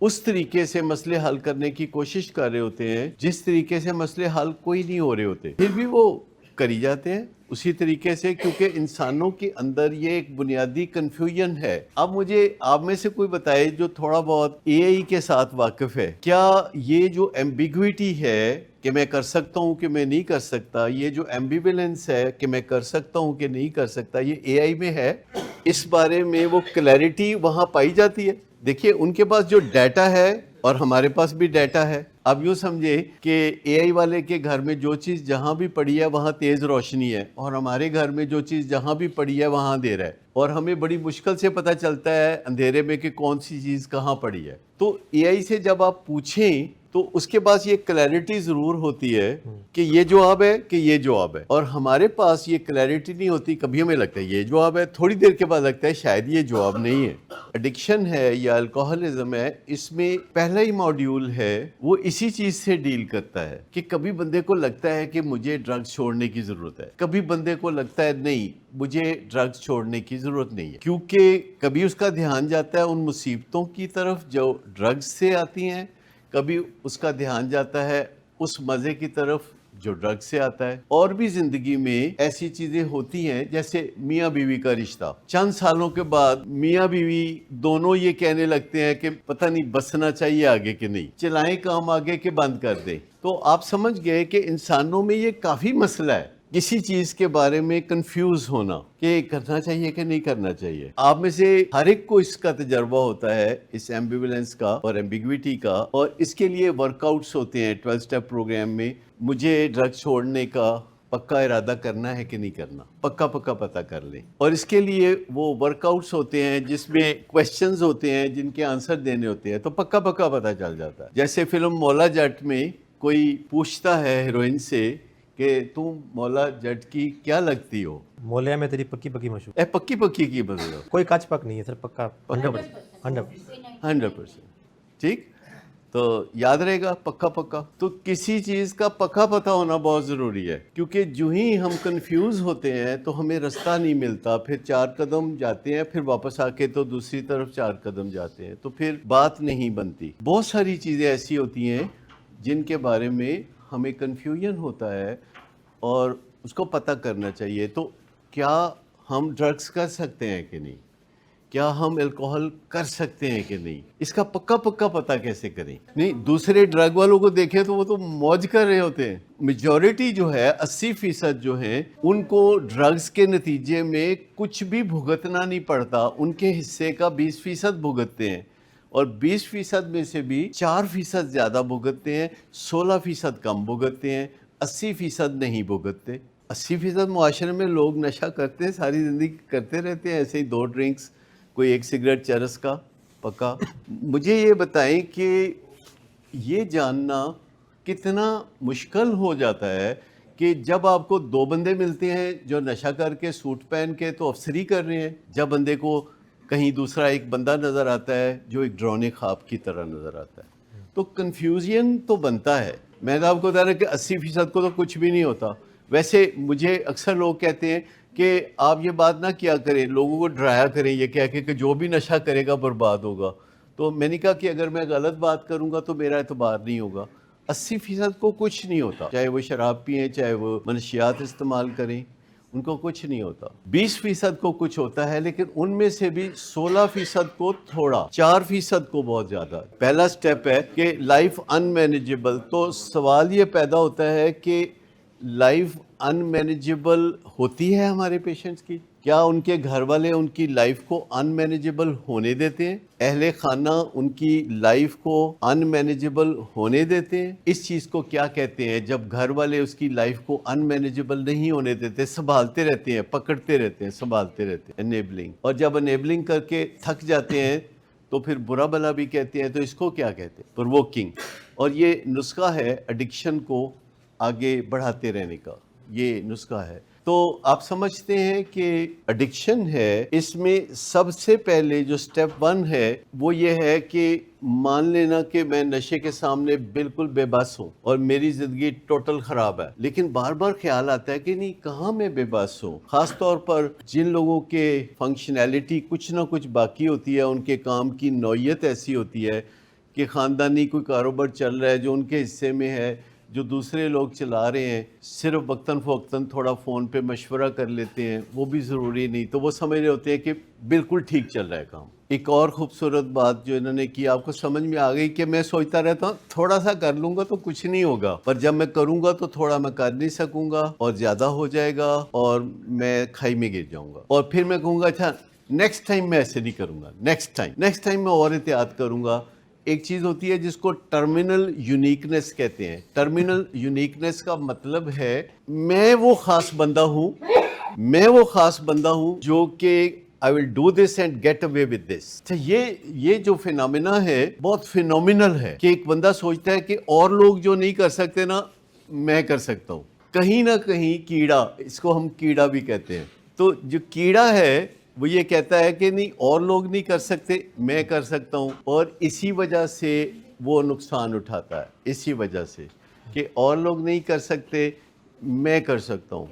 اس طریقے سے مسئلے حل کرنے کی کوشش کر رہے ہوتے ہیں جس طریقے سے مسئلے حل کوئی نہیں ہو رہے ہوتے، پھر بھی وہ کری جاتے ہیں اسی طریقے سے، کیونکہ انسانوں کے اندر یہ ایک بنیادی کنفیوژن ہے۔ اب مجھے آپ میں سے کوئی بتائے جو تھوڑا بہت اے آئی کے ساتھ واقف ہے، کیا یہ جو ایمبیگوٹی ہے کہ میں کر سکتا ہوں کہ میں نہیں کر سکتا، یہ جو ایمبیولنس ہے کہ میں کر سکتا ہوں کہ نہیں کر سکتا، یہ اے آئی میں ہے؟ اس بارے میں وہ کلیئرٹی وہاں پائی جاتی ہے؟ دیکھیے ان کے پاس جو ڈیٹا ہے اور ہمارے پاس بھی ڈیٹا ہے۔ اب یوں سمجھے کہ اے آئی والے کے گھر میں جو چیز جہاں بھی پڑی ہے وہاں تیز روشنی ہے، اور ہمارے گھر میں جو چیز جہاں بھی پڑی ہے وہاں اندھیرا ہے، اور ہمیں بڑی مشکل سے پتہ چلتا ہے اندھیرے میں کہ کون سی چیز کہاں پڑی ہے۔ تو اے آئی سے جب آپ پوچھیں تو اس کے پاس یہ کلیئرٹی ضرور ہوتی ہے کہ یہ جواب ہے کہ یہ جواب ہے، اور ہمارے پاس یہ کلیئرٹی نہیں ہوتی۔ کبھی ہمیں لگتا ہے یہ جواب ہے، تھوڑی دیر کے بعد لگتا ہے شاید یہ جواب نہیں ہے۔ ایڈکشن ہے یا الکوہلزم ہے، اس میں پہلا ہی ماڈیول ہے وہ اسی چیز سے ڈیل کرتا ہے کہ کبھی بندے کو لگتا ہے کہ مجھے ڈرگز چھوڑنے کی ضرورت ہے، کبھی بندے کو لگتا ہے نہیں مجھے ڈرگز چھوڑنے کی ضرورت نہیں ہے، کیونکہ کبھی اس کا دھیان جاتا ہے ان مصیبتوں کی طرف جو ڈرگز سے آتی ہیں، کبھی اس کا دھیان جاتا ہے اس مزے کی طرف جو ڈرگ سے آتا ہے۔ اور بھی زندگی میں ایسی چیزیں ہوتی ہیں جیسے میاں بیوی کا رشتہ، چند سالوں کے بعد میاں بیوی دونوں یہ کہنے لگتے ہیں کہ پتہ نہیں بسنا چاہیے آگے کہ نہیں، چلائیں کام آگے کہ بند کر دیں۔ تو آپ سمجھ گئے کہ انسانوں میں یہ کافی مسئلہ ہے، کسی چیز کے بارے میں کنفیوز ہونا کہ کرنا چاہیے کہ نہیں کرنا چاہیے۔ آپ میں سے ہر ایک کو اس کا تجربہ ہوتا ہے، اس ایمبیولنس کا اور ایمبیگوٹی کا، اور اس کے لیے ورک آؤٹس ہوتے ہیں 12 سٹیپ پروگرام میں۔ مجھے ڈرگ چھوڑنے کا پکا ارادہ کرنا ہے کہ نہیں کرنا، پکا پتہ کر لیں، اور اس کے لیے وہ ورک آؤٹس ہوتے ہیں جس میں کویسچنز ہوتے ہیں جن کے آنسر دینے ہوتے ہیں، تو پکا پتہ چل جاتا ہے۔ جیسے فلم مولا جٹ میں کوئی پوچھتا ہے ہیروئن سے کہ تم مولا جٹ کی کیا لگتی ہو؟ مولیا میں تیری پکی پکی مشہور، پکی کی مطلب کوئی کچ پک نہیں ہے سر، پکا 100%۔ 100%، ٹھیک؟ تو یاد رہے گا پکا۔ تو کسی چیز کا پکا پتہ ہونا بہت ضروری ہے، کیونکہ جو ہی ہم کنفیوز ہوتے ہیں تو ہمیں رستہ نہیں ملتا، پھر 4 قدم جاتے ہیں، پھر واپس آ کے تو دوسری طرف 4 قدم جاتے ہیں، تو پھر بات نہیں بنتی۔ بہت ساری چیزیں ایسی ہوتی ہیں جن کے بارے میں ہمیں کنفیوژن ہوتا ہے اور اس کو پتہ کرنا چاہیے۔ تو کیا ہم ڈرگز کر سکتے ہیں کہ نہیں؟ کیا ہم الکوہل کر سکتے ہیں کہ نہیں؟ اس کا پکا پتہ کیسے کریں؟ نہیں، دوسرے ڈرگ والوں کو دیکھیں تو وہ تو موج کر رہے ہوتے ہیں۔ میجورٹی جو ہے 80% جو ہیں ان کو ڈرگز کے نتیجے میں کچھ بھی بھگتنا نہیں پڑتا، ان کے حصے کا 20% بھگتتے ہیں، اور 20% میں سے بھی 4% زیادہ بھگتتے ہیں، 16% کم بھگتتے ہیں، 80% نہیں بھگتتے۔ 80% معاشرے میں لوگ نشہ کرتے ہیں، ساری زندگی کرتے رہتے ہیں ایسے ہی، 2 ڈرنکس، کوئی 1 سگریٹ چرس کا پکا۔ مجھے یہ بتائیں کہ یہ جاننا کتنا مشکل ہو جاتا ہے کہ جب آپ کو 2 بندے ملتے ہیں جو نشہ کر کے سوٹ پہن کے تو افسری کر رہے ہیں، جب بندے کو کہیں دوسرا ایک بندہ نظر آتا ہے جو ایک ڈرونے خواب کی طرح نظر آتا ہے، تو کنفیوژن تو بنتا ہے۔ میں نے آپ کو بتا رہا کہ 80% کو تو کچھ بھی نہیں ہوتا۔ ویسے مجھے اکثر لوگ کہتے ہیں کہ آپ یہ بات نہ کیا کریں، لوگوں کو ڈرایا کریں یہ کہہ کے کہ جو بھی نشہ کرے گا برباد ہوگا۔ تو میں نے کہا کہ اگر میں غلط بات کروں گا تو میرا اعتبار نہیں ہوگا۔ 80% کو کچھ نہیں ہوتا، چاہے وہ شراب پئیں، چاہے وہ منشیات استعمال کریں، ان کو کچھ نہیں ہوتا۔ 20% کو کچھ ہوتا ہے، لیکن ان میں سے بھی 16% کو تھوڑا، 4% کو بہت زیادہ۔ پہلا سٹیپ ہے کہ لائف ان مینیجبل، تو سوال یہ پیدا ہوتا ہے کہ لائف ان مینیجبل ہوتی ہے ہمارے پیشنٹس کی؟ کیا ان کے گھر والے ان کی لائف کو ان مینیجبل ہونے دیتے ہیں؟ اہل خانہ ان کی لائف کو ان مینیجبل ہونے دیتے ہیں؟ اس چیز کو کیا کہتے ہیں جب گھر والے اس کی لائف کو ان مینیجبل نہیں ہونے دیتے، سنبھالتے رہتے ہیں، پکڑتے رہتے ہیں، سنبھالتے رہتے ہیں، انیبلنگ، اور جب انیبلنگ کر کے تھک جاتے ہیں تو پھر برا بلا بھی کہتے ہیں، تو اس کو کیا کہتے ہیں؟ پرووکنگ۔ اور یہ نسخہ ہے ایڈکشن کو آگے بڑھاتے رہنے کا، یہ نسخہ ہے۔ تو آپ سمجھتے ہیں کہ ایڈکشن ہے، اس میں سب سے پہلے جو سٹیپ 1 ہے وہ یہ ہے کہ مان لینا کہ میں نشے کے سامنے بالکل بے بس ہوں اور میری زندگی ٹوٹل خراب ہے، لیکن بار بار خیال آتا ہے کہ نہیں کہاں میں بے بس ہوں۔ خاص طور پر جن لوگوں کے فنکشنالٹی کچھ نہ کچھ باقی ہوتی ہے، ان کے کام کی نوعیت ایسی ہوتی ہے کہ خاندانی کوئی کاروبار چل رہا ہے جو ان کے حصے میں ہے، جو دوسرے لوگ چلا رہے ہیں، صرف وقتاً فوقتاً تھوڑا فون پہ مشورہ کر لیتے ہیں، وہ بھی ضروری نہیں، تو وہ سمجھ رہے ہوتے ہیں کہ بالکل ٹھیک چل رہا ہے کام۔ ایک اور خوبصورت بات جو انہوں نے کی، آپ کو سمجھ میں آ گئی کہ میں سوچتا رہتا ہوں تھوڑا سا کر لوں گا تو کچھ نہیں ہوگا، پر جب میں کروں گا تو تھوڑا میں کر نہیں سکوں گا اور زیادہ ہو جائے گا اور میں کھائی میں گر جاؤں گا، اور پھر میں کہوں گا اچھا نیکسٹ ٹائم میں ایسے نہیں کروں گا، نیکسٹ ٹائم میں اور احتیاط کروں گا۔ ایک چیز ہوتی ہے جس کو ٹرمینل یونیکنیس کہتے ہیں۔ ٹرمینل یونیکنیس کا مطلب ہے میں وہ خاص بندہ ہوں جو کہ I will do this and get away with this۔ یہ جو فینومینا ہے بہت فینومینل ہے کہ ایک بندہ سوچتا ہے کہ اور لوگ جو نہیں کر سکتے نا میں کر سکتا ہوں۔ کہیں نہ کہیں کیڑا، اس کو ہم کیڑا بھی کہتے ہیں، تو جو کیڑا ہے وہ یہ کہتا ہے کہ نہیں اور لوگ نہیں کر سکتے میں کر سکتا ہوں، اور اسی وجہ سے وہ نقصان اٹھاتا ہے، اسی وجہ سے کہ اور لوگ نہیں کر سکتے میں کر سکتا ہوں۔